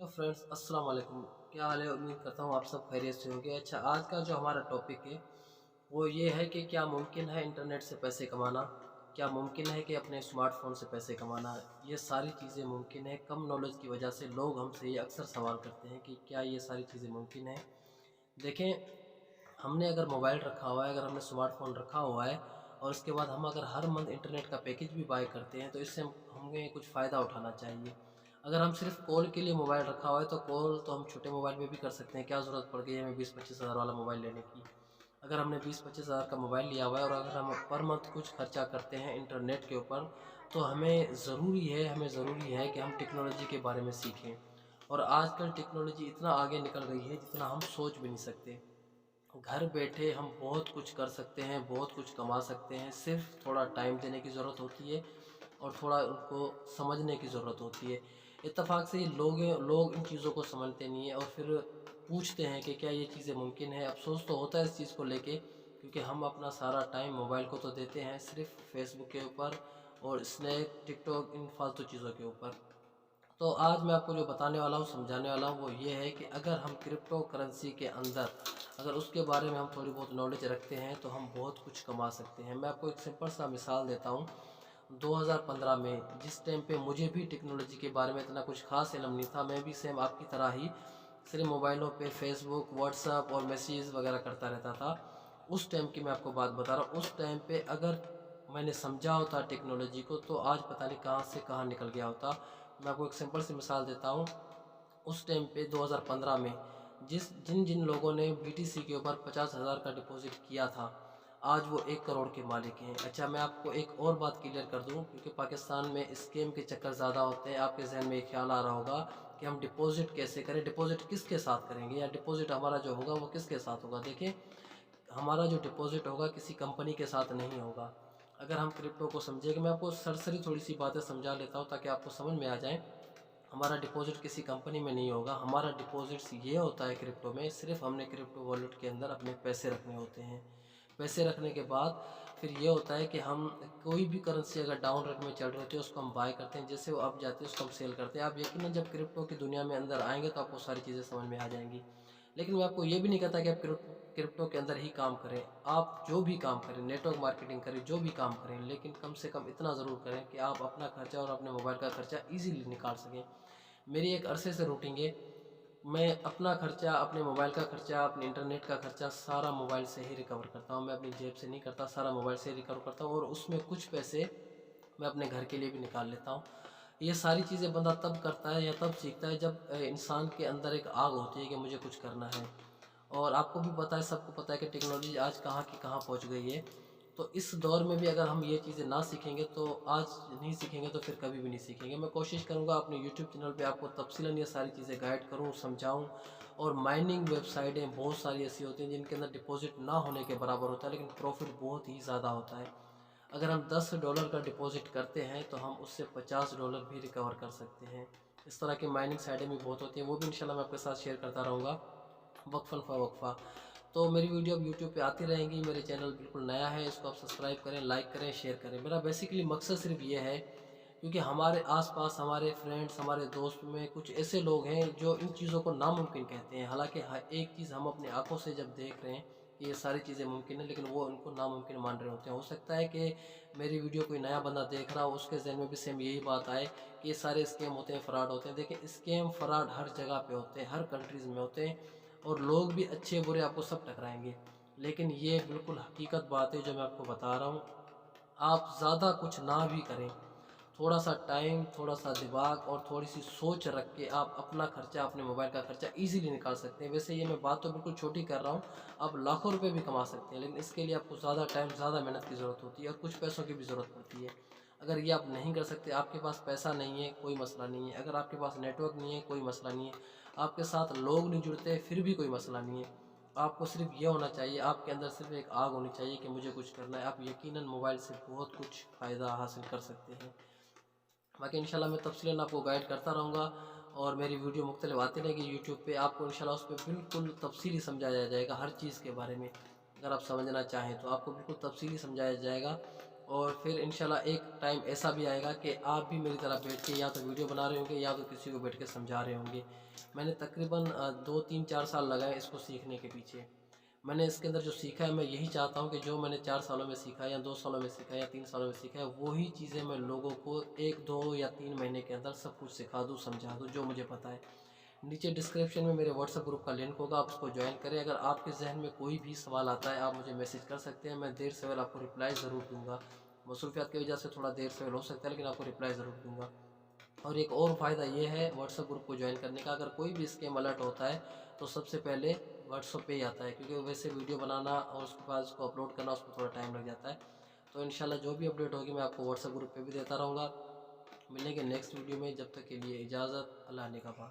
तो फ्रेंड्स अस्सलाम वालेकुम। क्या हाल है? उम्मीद करता हूँ आप सब खैरियत से होंगे। अच्छा, आज का जो हमारा टॉपिक है वो ये है कि क्या मुमकिन है इंटरनेट से पैसे कमाना? क्या मुमकिन है कि अपने स्मार्टफ़ोन से पैसे कमाना? ये सारी चीज़ें मुमकिन है। कम नॉलेज की वजह से लोग हमसे ये अक्सर सवाल करते हैं कि क्या ये सारी चीज़ें मुमकिन है? देखें, हमने अगर मोबाइल रखा हुआ है, अगर हमने स्मार्टफ़ोन रखा हुआ है और उसके बाद हम अगर हर मंथ इंटरनेट का पैकेज भी बाय करते हैं तो इससे हमें कुछ फ़ायदा उठाना चाहिए। अगर हम सिर्फ़ कॉल के लिए मोबाइल रखा हुआ है तो कॉल तो हम छोटे मोबाइल में भी कर सकते हैं, क्या ज़रूरत पड़ गई हमें 20-25 हज़ार वाला मोबाइल लेने की। अगर हमने 20-25 हज़ार का मोबाइल लिया हुआ है और अगर हम पर मंथ कुछ खर्चा करते हैं इंटरनेट के ऊपर, तो हमें ज़रूरी है कि हम टेक्नोलॉजी के बारे में सीखें। और आजकल टेक्नोलॉजी इतना आगे निकल गई है जितना हम सोच भी नहीं सकते। घर बैठे हम बहुत कुछ कर सकते हैं, बहुत कुछ कमा सकते हैं, सिर्फ़ थोड़ा टाइम देने की ज़रूरत होती है और थोड़ा उनको समझने की ज़रूरत होती है। इत्तेफ़ाक से लोग इन चीज़ों को समझते नहीं हैं और फिर पूछते हैं कि क्या ये चीज़ें मुमकिन है? अफ़सोस तो होता है इस चीज़ को लेके, क्योंकि हम अपना सारा टाइम मोबाइल को तो देते हैं सिर्फ़ फ़ेसबुक के ऊपर और स्नैप, टिकटॉक इन फ़ालतू चीज़ों के ऊपर। तो आज मैं आपको जो बताने वाला हूँ, समझाने वाला हूँ, वो ये है कि अगर हम क्रिप्टो करेंसी के अंदर अगर उसके बारे में हम थोड़ी बहुत नॉलेज रखते हैं तो हम बहुत कुछ कमा सकते हैं। मैं आपको एक सिंपल सा मिसाल देता हूँ। 2015 में जिस टाइम पे मुझे भी टेक्नोलॉजी के बारे में इतना कुछ ख़ास इल्म नहीं था, मैं भी सेम आपकी तरह ही सिर्फ़ मोबाइलों पे फ़ेसबुक, व्हाट्सएप और मैसेज वगैरह करता रहता था। उस टाइम की मैं आपको बात बता रहा हूँ। उस टाइम पे अगर मैंने समझा होता टेक्नोलॉजी को तो आज पता नहीं कहाँ से कहाँ निकल गया होता। मैं आपको एक सिंपल सी मिसाल देता हूँ। उस टाइम पे 2015 में जिन लोगों ने बीटीसी के ऊपर 50,000 का डिपॉज़िट किया था, आज वो 1 करोड़ के मालिक हैं। अच्छा, मैं आपको एक और बात क्लियर कर दूँ, क्योंकि पाकिस्तान में स्कैम के चक्कर ज़्यादा होते हैं। आपके ज़हन में ये ख़्याल आ रहा होगा कि हम डिपॉज़िट कैसे करें? डिपॉज़िट किसके साथ करेंगे या डिपॉज़िट हमारा जो होगा वो किसके साथ होगा? देखिए, हमारा जो डिपॉज़िट होगा किसी कंपनी के साथ नहीं होगा। अगर हम क्रिप्टो को समझेंगे, मैं आपको सरसरी थोड़ी-सी बातें समझा लेता हूँ ताकि आपको समझ में आ जाए। हमारा डिपॉज़िट किसी कंपनी में नहीं होगा। हमारा डिपॉज़िट्स ये होता है क्रिप्टो में, सिर्फ़ हमने क्रिप्टो वॉलेट के अंदर अपने पैसे रखने होते हैं। पैसे रखने के बाद फिर ये होता है कि हम कोई भी करेंसी अगर डाउन रेट में चल रही होती है उसको हम बाय करते हैं, जैसे वो अप जाती है उसको हम सेल करते हैं। आप यकीनन जब क्रिप्टो की दुनिया में अंदर आएँगे तो आपको सारी चीज़ें समझ में आ जाएँगी। लेकिन मैं आपको ये भी नहीं कहता कि आप क्रिप्टो के अंदर ही काम करें। आप जो भी काम करें, नेटवर्क मार्केटिंग करें, जो भी काम करें, लेकिन कम से कम इतना ज़रूर करें कि आप अपना खर्चा और अपने मोबाइल का खर्चा ईज़िली निकाल सकें। मेरी एक अरसे से रूटीन है, मैं अपना खर्चा, अपने मोबाइल का खर्चा, अपने इंटरनेट का खर्चा सारा मोबाइल से ही रिकवर करता हूँ। मैं अपनी जेब से नहीं करता, सारा मोबाइल से ही रिकवर करता हूँ और उसमें कुछ पैसे मैं अपने घर के लिए भी निकाल लेता हूँ। ये सारी चीज़ें बंदा तब करता है या तब सीखता है जब इंसान के अंदर एक आग होती है कि मुझे कुछ करना है। और आपको भी पता है, सबको पता है कि टेक्नोलॉजी आज कहाँ की कहाँ पहुँच गई है। तो इस दौर में भी अगर हम ये चीज़ें ना सीखेंगे तो आज नहीं सीखेंगे तो फिर कभी भी नहीं सीखेंगे। मैं कोशिश करूँगा अपने यूट्यूब चैनल पे आपको तफ़सीलन ये सारी चीज़ें गाइड करूँ, समझाऊँ। और माइनिंग वेबसाइटें बहुत सारी ऐसी होती हैं जिनके अंदर डिपॉज़िट ना होने के बराबर होता है, लेकिन प्रॉफ़िट बहुत ही ज़्यादा होता है। अगर हम $10 का डिपॉज़िट करते हैं तो हम उससे $50 भी रिकवर कर सकते हैं। इस तरह की माइनिंग साइटें भी बहुत होती हैं, वो भी इंशाल्लाह मैं आपके साथ शेयर करता रहूँगा वक़्फ़न फ़वक़्फ़ा। तो मेरी वीडियो अब यूट्यूब पे आती रहेंगी। मेरे चैनल बिल्कुल नया है, इसको आप सब्सक्राइब करें, लाइक करें, शेयर करें। मेरा बेसिकली मकसद सिर्फ़ ये है, क्योंकि हमारे आस-पास हमारे फ्रेंड्स, हमारे दोस्त में कुछ ऐसे लोग हैं जो इन चीज़ों को नामुमकिन कहते हैं। हालाँकि एक चीज़ हम अपनी आँखों से जब देख रहे हैं कि ये सारी चीज़ें मुमकिन है, लेकिन वो उनको नामुमकिन मान रहे होते हैं। हो सकता है कि मेरी वीडियो कोई नया बंदा देख रहा हो, उसके ज़हन में भी सेम यही बात आए कि ये सारे स्कैम होते हैं, फ्रॉड होते हैं। देखिए, स्कैम, फ्रॉड हर जगह पे होते हैं, हर कंट्रीज़ में होते हैं और लोग भी अच्छे-बुरे आपको सब टकराएँगे। लेकिन ये बिल्कुल हकीकत बात है जो मैं आपको बता रहा हूँ। आप ज़्यादा कुछ ना भी करें, थोड़ा-सा टाइम, थोड़ा-सा दिमाग और थोड़ी-सी सोच रख के आप अपना खर्चा, अपने मोबाइल का खर्चा ईज़िली निकाल सकते हैं। वैसे ये मैं बात तो बिल्कुल छोटी कर रहा हूँ, आप लाखों रुपए भी कमा सकते हैं, लेकिन इसके लिए आपको ज़्यादा टाइम, ज़्यादा मेहनत की ज़रूरत होती है और कुछ पैसों की भी ज़रूरत पड़ती है। अगर ये आप नहीं कर सकते, आपके पास पैसा नहीं है, कोई मसला नहीं है। अगर आपके पास नेटवर्क नहीं है, कोई मसला नहीं है। आपके साथ लोग नहीं जुड़ते, फिर भी कोई मसला नहीं है। आपको सिर्फ़ ये होना चाहिए, आपके अंदर सिर्फ़ एक आग होनी चाहिए कि मुझे कुछ करना है। आप यकीनन मोबाइल से बहुत कुछ फ़ायदा हासिल कर सकते हैं। बाकी इंशाल्लाह मैं तफ़सीलन आपको गाइड करता रहूँगा और मेरी वीडियो मुख्तलिफ आती रहेगी यूट्यूब पे। आपको इंशाल्लाह उस पे बिल्कुल तफ़सीली समझाया जाएगा हर चीज़ के बारे में। अगर आप समझना चाहें तो आपको बिल्कुल तफ़सीली समझाया जाएगा اور پھر انشاءاللہ ایک ٹائم ایسا بھی آئے گا کہ آپ بھی میری طرح بیٹھ کے یا تو ویڈیو بنا رہے ہوں گے یا تو کسی کو بیٹھ کے سمجھا رہے ہوں گے۔ میں نے تقریباً 2 3 4 سال لگائے اس کو سیکھنے کے پیچھے۔ میں نے اس کے اندر جو سیکھا ہے، میں یہی چاہتا ہوں کہ جو میں نے 4 سالوں میں سیکھا یا 2 سالوں میں سیکھا یا 3 سالوں میں سیکھا ہے، وہی چیزیں میں لوگوں کو 1 2 یا 3 مہینے کے اندر سب کچھ سکھا دوں، سمجھا دوں، جو مجھے پتہ ہے۔ نیچے ڈسکرپشن میں میرے واٹس ایپ گروپ کا لنک ہوگا، آپ اس کو جوائن کریں۔ اگر آپ کے ذہن میں کوئی بھی سوال آتا ہے، آپ مجھے میسیج کر سکتے ہیں، میں دیر سویل آپ کو رپلائی ضرور دوں گا۔ مصروفیات کی وجہ سے تھوڑا دیر سویل ہو سکتا ہے، لیکن آپ کو رپلائی ضرور دوں گا۔ اور ایک اور فائدہ یہ ہے واٹس ایپ گروپ کو جوائن کرنے کا، اگر کوئی بھی اسکیم الرٹ ہوتا ہے تو سب سے پہلے واٹس ایپ پہ ہی آتا ہے، کیونکہ ویسے ویڈیو بنانا اور اس کے بعد اس کو اپلوڈ کرنا، اس میں تھوڑا ٹائم لگ جاتا ہے۔ تو انشاءاللہ جو بھی اپڈیٹ ہوگی میں آپ کو واٹس ایپ گروپ پہ بھی دیتا رہوں گا۔ ملیں گے نیکسٹ ویڈیو میں، جب تک کے لیے اجازت، اللہ نگہبان۔